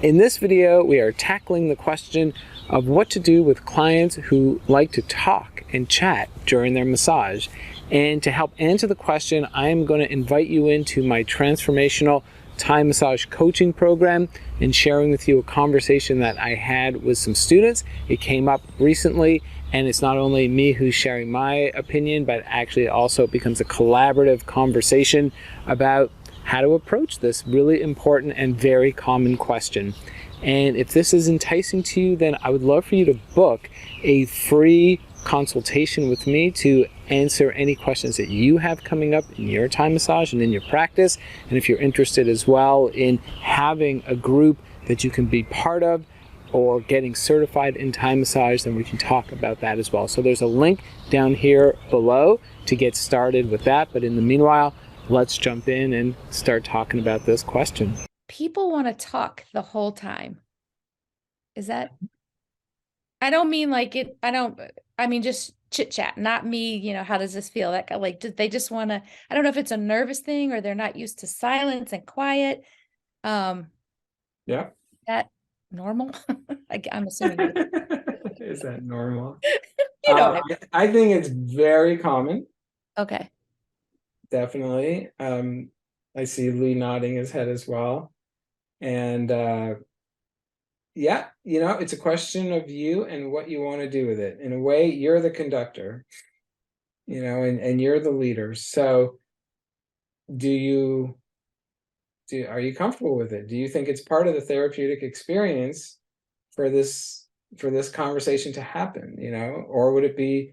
In this video, we are tackling the question of what to do with clients who like to talk and chat during their massage. And to help answer the question, I am going to invite you into my Transformational Thai Massage coaching program and sharing with you a conversation that I had with some students. It came up recently, and it's not only me who's sharing my opinion, but actually it also becomes a collaborative conversation about how to approach this really important and very common question. And if this is enticing to you, then I would love for you to book a free consultation with me to answer any questions that you have coming up in your Thai massage and in your practice. And if you're interested as well in having a group that you can be part of or getting certified in Thai massage, then we can talk about that as well. So there's a link down here below to get started with that. But in the meanwhile, let's jump in and start talking about this question. People want to talk the whole time. Is that, I don't mean like it, I mean just chit chat, not me, how does this feel? That like, they just want to, I don't know if it's a nervous thing or they're not used to silence and quiet. Yeah. That normal? I'm assuming. Is that normal? You know what I mean. I think it's very common. Okay. Definitely. I see Lee nodding his head as well. And yeah, it's a question of you and what you want to do with it. In a way, you're the conductor, and you're the leader. So are you comfortable with it? Do you think it's part of the therapeutic experience for this conversation to happen, or would it be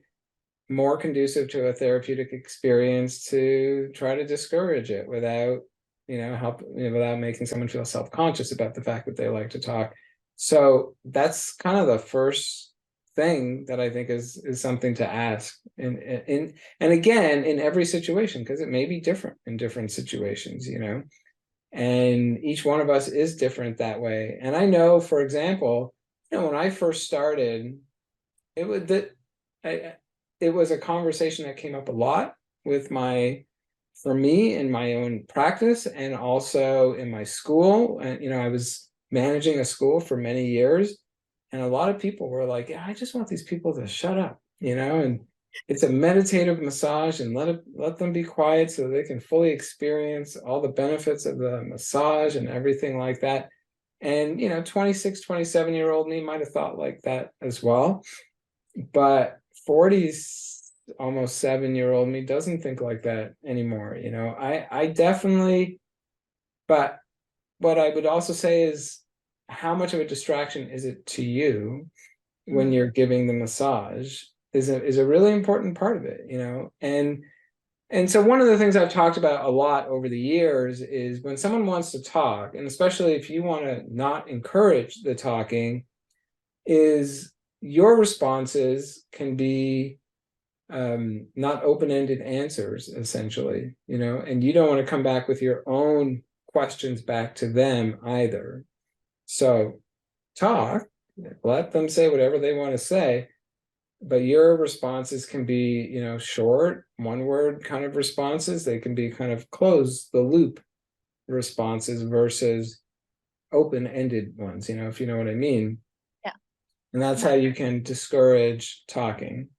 more conducive to a therapeutic experience to try to discourage it without without making someone feel self-conscious about the fact that they like to talk? So that's kind of the first thing that I think is something to ask, and again, in every situation, because it may be different in different situations, and each one of us is different that way. And I know, for example, when I first started, it would that it was a conversation that came up a lot for me in my own practice and also in my school. And I was managing a school for many years, and a lot of people were like, yeah, I just want these people to shut up, and it's a meditative massage, and let them be quiet so they can fully experience all the benefits of the massage and everything like that. And 26, 27-year-old me might have thought like that as well, but 40, almost 7-year-old me doesn't think like that anymore. I definitely, but what I would also say is, how much of a distraction is it to you when you're giving the massage is a really important part of it, and so one of the things I've talked about a lot over the years is when someone wants to talk, and especially if you want to not encourage the talking, is your responses can be not open-ended answers, essentially, and you don't want to come back with your own questions back to them either. So talk, let them say whatever they want to say, but your responses can be, short, one-word kind of responses. They can be kind of close the loop responses versus open-ended ones, if you know what I mean. Yeah. And that's how you can discourage talking.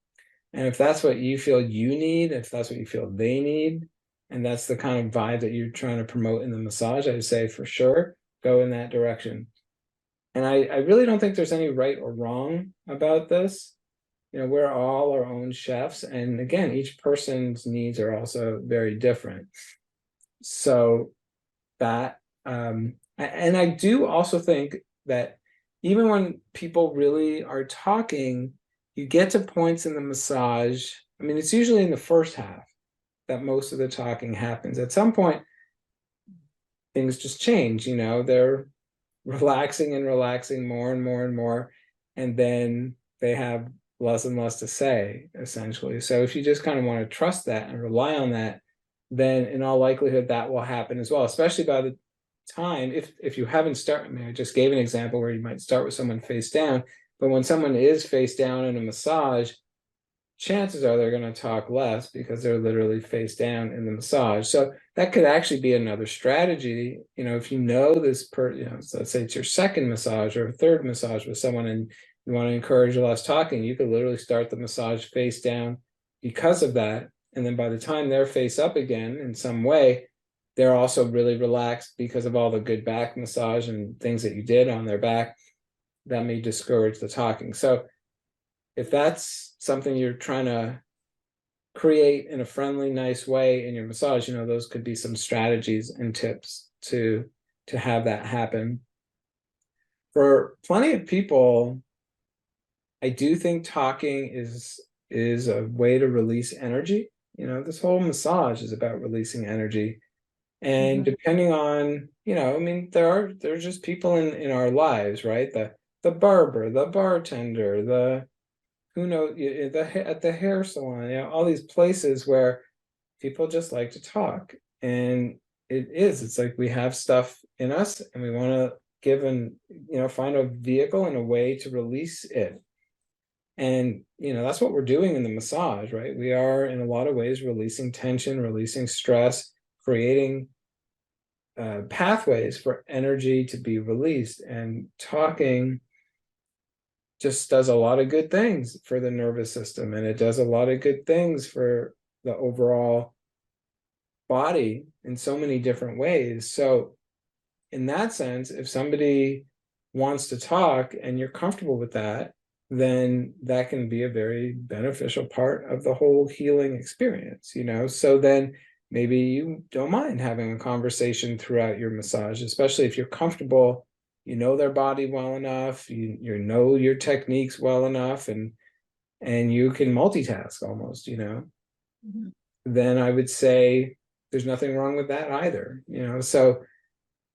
And if that's what you feel you need, if that's what you feel they need, and that's the kind of vibe that you're trying to promote in the massage, I would say for sure, go in that direction. And I really don't think there's any right or wrong about this. We're all our own chefs. And again, each person's needs are also very different. So that, and I do also think that even when people really are talking, you get to points in the massage. I mean, it's usually in the first half that most of the talking happens. At some point, things just change, they're relaxing and relaxing more and more and more, and then they have less and less to say, essentially. So if you just kind of want to trust that and rely on that, then in all likelihood that will happen as well, especially by the time, if you haven't started. I mean, I just gave an example where you might start with someone face down, but when someone is face down in a massage, chances are they're going to talk less because they're literally face down in the massage. So that could actually be another strategy. If you know this so let's say it's your second massage or third massage with someone, and you want to encourage less talking, you could literally start the massage face down because of that. And then by the time they're face up again in some way, they're also really relaxed because of all the good back massage and things that you did on their back. That may discourage the talking. So if that's something you're trying to create in a friendly, nice way in your massage, those could be some strategies and tips to have that happen. For plenty of people, I do think talking is a way to release energy. This whole massage is about releasing energy. And depending on, I mean, there's just people in our lives, right? The barber, the bartender, the who knows, at the hair salon, all these places where people just like to talk. And it's like we have stuff in us and we want to give and find a vehicle and a way to release it. And that's what we're doing in the massage, right? We are in a lot of ways releasing tension, releasing stress, creating pathways for energy to be released. And talking just does a lot of good things for the nervous system, and it does a lot of good things for the overall body in so many different ways. So in that sense, if somebody wants to talk and you're comfortable with that, then that can be a very beneficial part of the whole healing experience. So then maybe you don't mind having a conversation throughout your massage, especially if you're comfortable, their body well enough, you know your techniques well enough, and you can multitask almost, then I would say there's nothing wrong with that either. So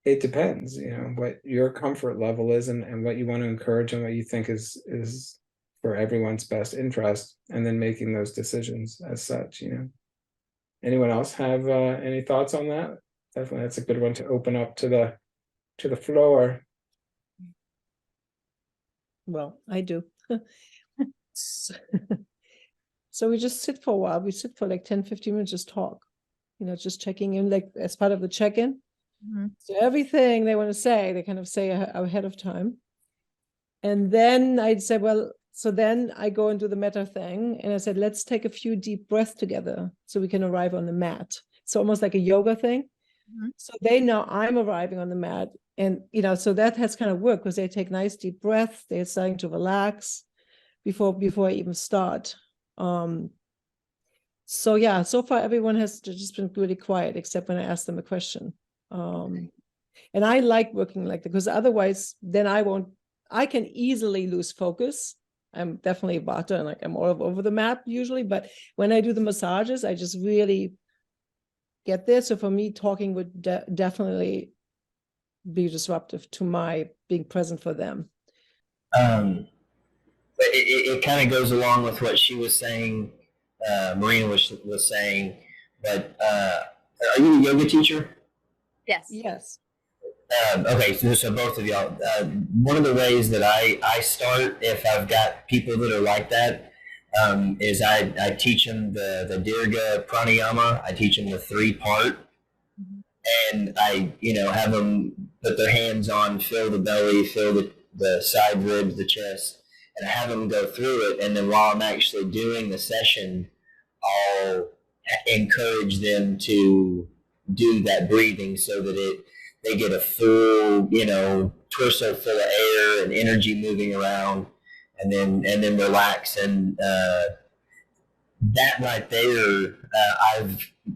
it depends, what your comfort level is, and what you want to encourage and what you think is for everyone's best interest, and then making those decisions as such. Anyone else have any thoughts on that? Definitely, that's a good one to open up to the floor. Well, I do. So we just sit for a while. We sit for like 10, 15 minutes, just talk, just checking in, like as part of the check-in. So everything they want to say, they kind of say ahead of time. And then I'd say, well, so then I go and do the metta thing. And I said, let's take a few deep breaths together so we can arrive on the mat. So almost like a yoga thing. So they know I'm arriving on the mat. And, so that has kind of worked because they take nice deep breaths. They're starting to relax before I even start. So yeah, so far everyone has just been really quiet, except when I ask them a question. And I like working like that, because otherwise then I can easily lose focus. I'm definitely a vata, and like I'm all over the map usually, but when I do the massages, I just really get there. So for me, talking would definitely be disruptive to my being present for them. But it kind of goes along with what she was saying, Marina was saying. But are you a yoga teacher? Yes. Yes. Okay, so both of y'all. One of the ways that I start, if I've got people that are like that, is I teach them the Dirga Pranayama. I teach them the 3-part. And I, have them put their hands on, feel the belly, feel the side ribs, the chest, and I have them go through it. And then while I'm actually doing the session, I'll encourage them to do that breathing so that they get a full, torso full of air and energy moving around, and then relax. And that right there,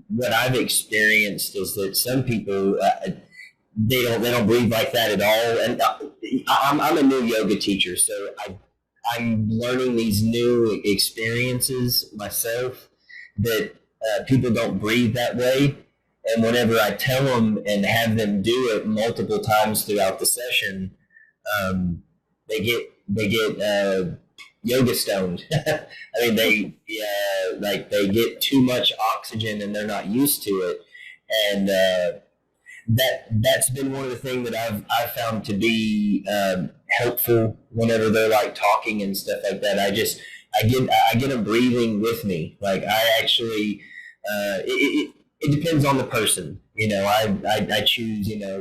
what I've experienced is that some people they don't breathe like that at all. And I'm a new yoga teacher, so I'm learning these new experiences myself that people don't breathe that way. And whenever I tell them and have them do it multiple times throughout the session, they get yoga stoned. I mean, they get too much oxygen and they're not used to it, and that's been one of the things that I've found to be helpful whenever they're like talking and stuff like that. I get them breathing with me. Like I actually it depends on the person. You know, I choose, you know,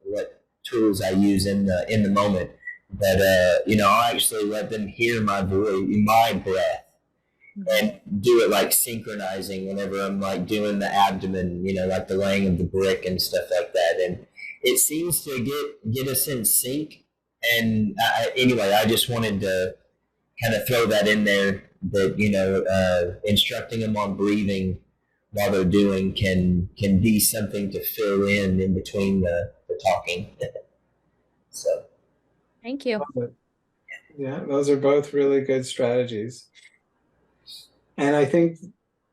what tools I use in the moment. But you know, I'll actually let them hear my voice, my breath, and do it like synchronizing whenever I'm like doing the abdomen, you know, like the laying of the brick and stuff like that. And it seems to get us in sync. And anyway, I just wanted to kind of throw that in there, that, you know, instructing them on breathing while they're doing can be something to fill in between the talking. So Thank you. Yeah, those are both really good strategies. And I think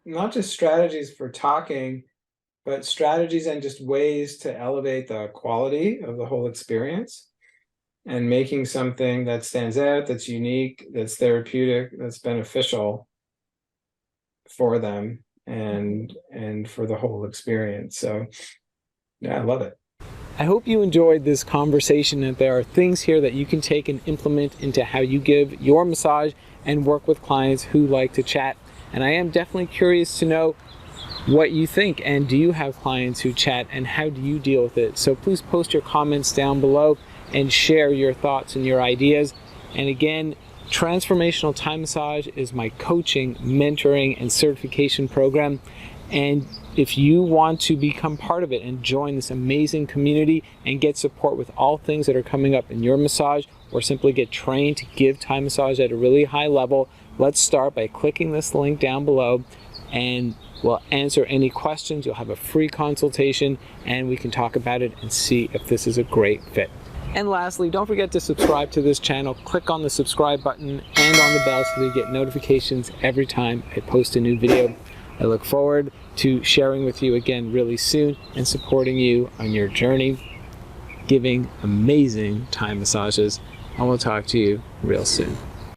not just strategies for talking, but strategies and just ways to elevate the quality of the whole experience, and making something that stands out, that's unique, that's therapeutic, that's beneficial for them and for the whole experience. So yeah, I love it. I hope you enjoyed this conversation, and there are things here that you can take and implement into how you give your massage and work with clients who like to chat. And I am definitely curious to know what you think, and do you have clients who chat, and how do you deal with it? So please post your comments down below and share your thoughts and your ideas. And again, Transformational Thai Massage is my coaching, mentoring, and certification program. And if you want to become part of it and join this amazing community and get support with all things that are coming up in your massage, or simply get trained to give Thai massage at a really high level, let's start by clicking this link down below, and we'll answer any questions. You'll have a free consultation, and we can talk about it and see if this is a great fit. And lastly, don't forget to subscribe to this channel. Click on the subscribe button and on the bell so that you get notifications every time I post a new video. I look forward to sharing with you again really soon and supporting you on your journey, giving amazing Thai massages. And we'll talk to you real soon.